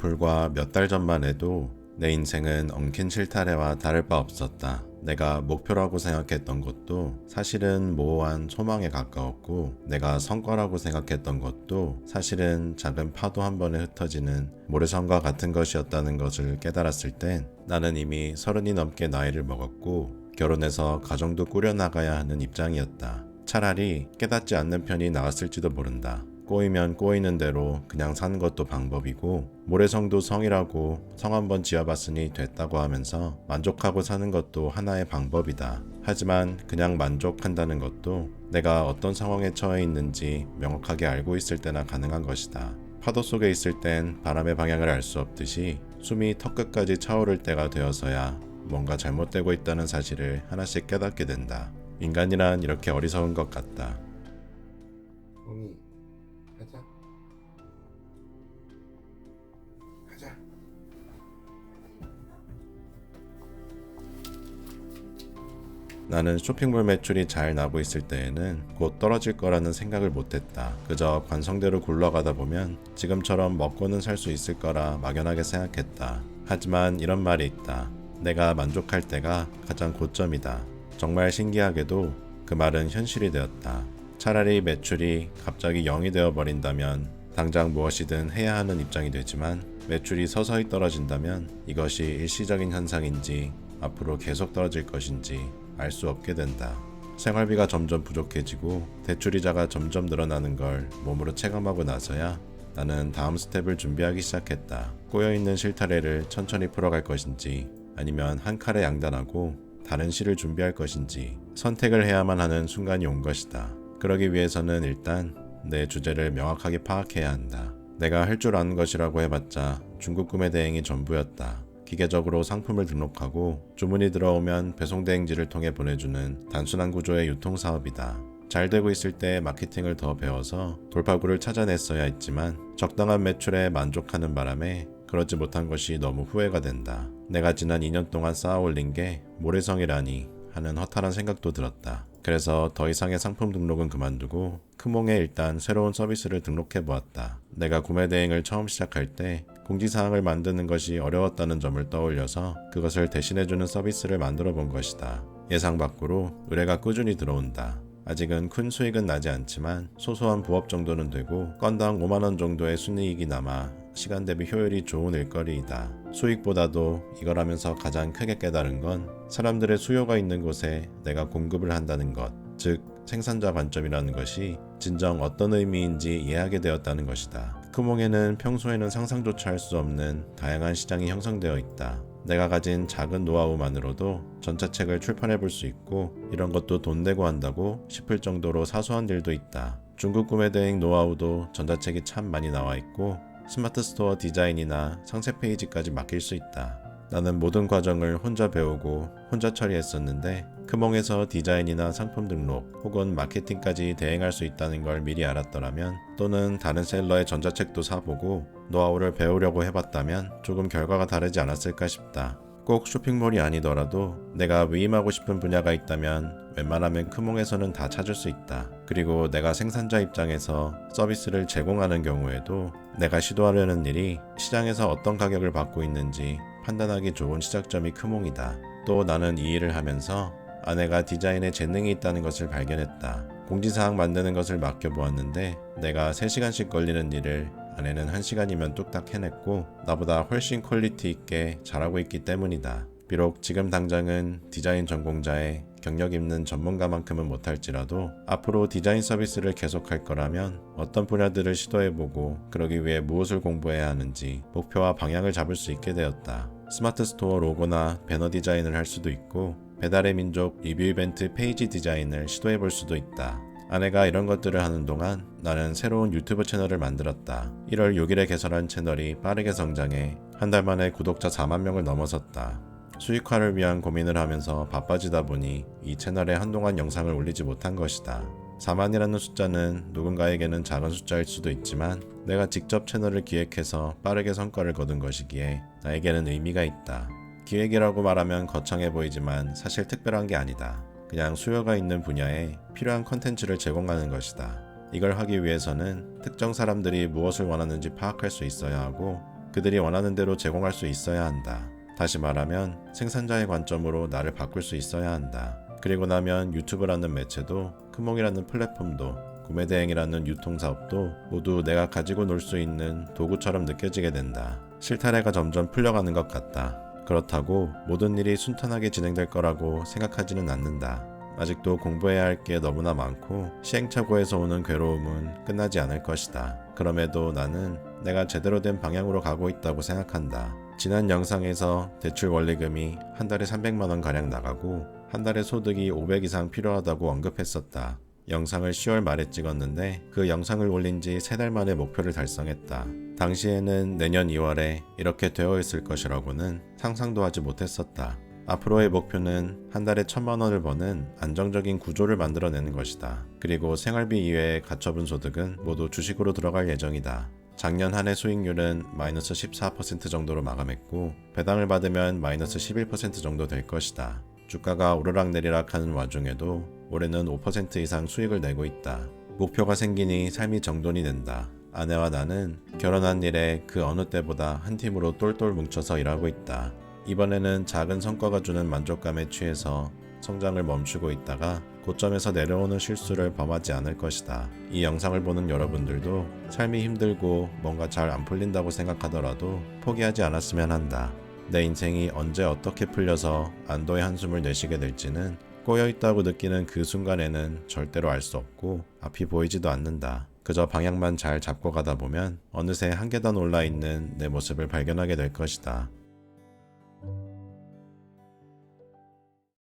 불과 몇 달 전만 해도 내 인생은 엉킨 실타래와 다를 바 없었다. 내가 목표라고 생각했던 것도 사실은 모호한 소망에 가까웠고, 내가 성과라고 생각했던 것도 사실은 작은 파도 한 번에 흩어지는 모래성과 같은 것이었다는 것을 깨달았을 땐 나는 이미 30이 넘게 나이를 먹었고 결혼해서 가정도 꾸려나가야 하는 입장이었다. 차라리 깨닫지 않는 편이 나았을지도 모른다. 꼬이면 꼬이는 대로 그냥 사는 것도 방법이고, 모래성도 성이라고 성 한번 지어봤으니 됐다고 하면서 만족하고 사는 것도 하나의 방법이다. 하지만 그냥 만족한다는 것도 내가 어떤 상황에 처해 있는지 명확하게 알고 있을 때나 가능한 것이다. 파도 속에 있을 땐 바람의 방향을 알 수 없듯이 숨이 턱끝까지 차오를 때가 되어서야 뭔가 잘못되고 있다는 사실을 하나씩 깨닫게 된다. 인간이란 이렇게 어리석은 것 같다. 몽이 가자. 가자. 나는 쇼핑몰 매출이 잘 나고 있을 때에는 곧 떨어질 거라는 생각을 못했다. 그저 관성대로 굴러가다 보면 지금처럼 먹고는 살 수 있을 거라 막연하게 생각했다. 하지만 이런 말이 있다. 내가 만족할 때가 가장 고점이다. 정말 신기하게도 그 말은 현실이 되었다. 차라리 매출이 갑자기 0이 되어버린다면 당장 무엇이든 해야 하는 입장이 되지만, 매출이 서서히 떨어진다면 이것이 일시적인 현상인지 앞으로 계속 떨어질 것인지 알 수 없게 된다. 생활비가 점점 부족해지고 대출이자가 점점 늘어나는 걸 몸으로 체감하고 나서야 나는 다음 스텝을 준비하기 시작했다. 꼬여있는 실타래를 천천히 풀어갈 것인지 아니면 한 칼에 양단하고 다른 실을 준비할 것인지 선택을 해야만 하는 순간이 온 것이다. 그러기 위해서는 일단 내 주제를 명확하게 파악해야 한다. 내가 할 줄 아는 것이라고 해봤자 중국 구매 대행이 전부였다. 기계적으로 상품을 등록하고 주문이 들어오면 배송 대행지를 통해 보내주는 단순한 구조의 유통사업이다. 잘 되고 있을 때 마케팅을 더 배워서 돌파구를 찾아냈어야 했지만 적당한 매출에 만족하는 바람에 그러지 못한 것이 너무 후회가 된다. 내가 지난 2년 동안 쌓아올린 게 모래성이라니 하는 허탈한 생각도 들었다. 그래서 더 이상의 상품 등록은 그만두고 크몽에 일단 새로운 서비스를 등록해 보았다. 내가 구매 대행을 처음 시작할 때 공지사항을 만드는 것이 어려웠다는 점을 떠올려서 그것을 대신해주는 서비스를 만들어 본 것이다. 예상 밖으로 의뢰가 꾸준히 들어온다. 아직은 큰 수익은 나지 않지만 소소한 부업 정도는 되고 건당 5만원 정도의 순이익이 남아 시간 대비 효율이 좋은 일거리이다. 수익보다도 이걸 하면서 가장 크게 깨달은 건 사람들의 수요가 있는 곳에 내가 공급을 한다는 것, 즉 생산자 관점이라는 것이 진정 어떤 의미인지 이해하게 되었다는 것이다. 크몽에는 평소에는 상상조차 할 수 없는 다양한 시장이 형성되어 있다. 내가 가진 작은 노하우만으로도 전자책을 출판해 볼 수 있고 이런 것도 돈 내고 한다고 싶을 정도로 사소한 일도 있다. 중국 구매 대행 노하우도 전자책이 참 많이 나와 있고 스마트 스토어 디자인이나 상세 페이지까지 맡길 수 있다. 나는 모든 과정을 혼자 배우고 혼자 처리했었는데 크몽에서 디자인이나 상품 등록 혹은 마케팅까지 대행할 수 있다는 걸 미리 알았더라면, 또는 다른 셀러의 전자책도 사보고 노하우를 배우려고 해봤다면 조금 결과가 다르지 않았을까 싶다. 꼭 쇼핑몰이 아니더라도 내가 위임하고 싶은 분야가 있다면 웬만하면 크몽에서는 다 찾을 수 있다. 그리고 내가 생산자 입장에서 서비스를 제공하는 경우에도 내가 시도하려는 일이 시장에서 어떤 가격을 받고 있는지 판단하기 좋은 시작점이 크몽이다. 또 나는 이 일을 하면서 아내가 디자인에 재능이 있다는 것을 발견했다. 공지사항 만드는 것을 맡겨보았는데 내가 3시간씩 걸리는 일을 아내는 1시간이면 뚝딱 해냈고 나보다 훨씬 퀄리티 있게 잘하고 있기 때문이다. 비록 지금 당장은 디자인 전공자의 경력 있는 전문가만큼은 못할지라도 앞으로 디자인 서비스를 계속할 거라면 어떤 분야들을 시도해보고 그러기 위해 무엇을 공부해야 하는지 목표와 방향을 잡을 수 있게 되었다. 스마트 스토어 로고나 배너 디자인을 할 수도 있고 배달의 민족 리뷰 이벤트 페이지 디자인을 시도해볼 수도 있다. 아내가 이런 것들을 하는 동안 나는 새로운 유튜브 채널을 만들었다. 1월 6일에 개설한 채널이 빠르게 성장해 한 달 만에 구독자 4만 명을 넘어섰다. 수익화를 위한 고민을 하면서 바빠지다 보니 이 채널에 한동안 영상을 올리지 못한 것이다. 4만이라는 숫자는 누군가에게는 작은 숫자일 수도 있지만 내가 직접 채널을 기획해서 빠르게 성과를 거둔 것이기에 나에게는 의미가 있다. 기획이라고 말하면 거창해 보이지만 사실 특별한 게 아니다. 그냥 수요가 있는 분야에 필요한 컨텐츠를 제공하는 것이다. 이걸 하기 위해서는 특정 사람들이 무엇을 원하는지 파악할 수 있어야 하고 그들이 원하는 대로 제공할 수 있어야 한다. 다시 말하면 생산자의 관점으로 나를 바꿀 수 있어야 한다. 그리고 나면 유튜브라는 매체도, 크몽이라는 플랫폼도, 구매대행이라는 유통사업도 모두 내가 가지고 놀 수 있는 도구처럼 느껴지게 된다. 실타래가 점점 풀려가는 것 같다. 그렇다고 모든 일이 순탄하게 진행될 거라고 생각하지는 않는다. 아직도 공부해야 할 게 너무나 많고 시행착오에서 오는 괴로움은 끝나지 않을 것이다. 그럼에도 나는 내가 제대로 된 방향으로 가고 있다고 생각한다. 지난 영상에서 대출 원리금이 한 달에 300만 원 가량 나가고 한 달에 소득이 500 이상 필요하다고 언급했었다. 영상을 10월 말에 찍었는데 그 영상을 올린 지 3달 만에 목표를 달성했다. 당시에는 내년 2월에 이렇게 되어 있을 것이라고는 상상도 하지 못했었다. 앞으로의 목표는 한 달에 1,000만 원을 버는 안정적인 구조를 만들어내는 것이다. 그리고 생활비 이외의 가처분 소득은 모두 주식으로 들어갈 예정이다. 작년 한 해 수익률은 마이너스 14% 정도로 마감했고 배당을 받으면 마이너스 11% 정도 될 것이다. 주가가 오르락내리락 하는 와중에도 올해는 5% 이상 수익을 내고 있다. 목표가 생기니 삶이 정돈이 된다. 아내와 나는 결혼한 일에 그 어느 때보다 한 팀으로 똘똘 뭉쳐서 일하고 있다. 이번에는 작은 성과가 주는 만족감에 취해서 성장을 멈추고 있다가 고점에서 내려오는 실수를 범하지 않을 것이다. 이 영상을 보는 여러분들도 삶이 힘들고 뭔가 잘 안 풀린다고 생각하더라도 포기하지 않았으면 한다. 내 인생이 언제 어떻게 풀려서 안도의 한숨을 내쉬게 될지는 꼬여있다고 느끼는 그 순간에는 절대로 알 수 없고 앞이 보이지도 않는다. 그저 방향만 잘 잡고 가다 보면 어느새 한 계단 올라있는 내 모습을 발견하게 될 것이다.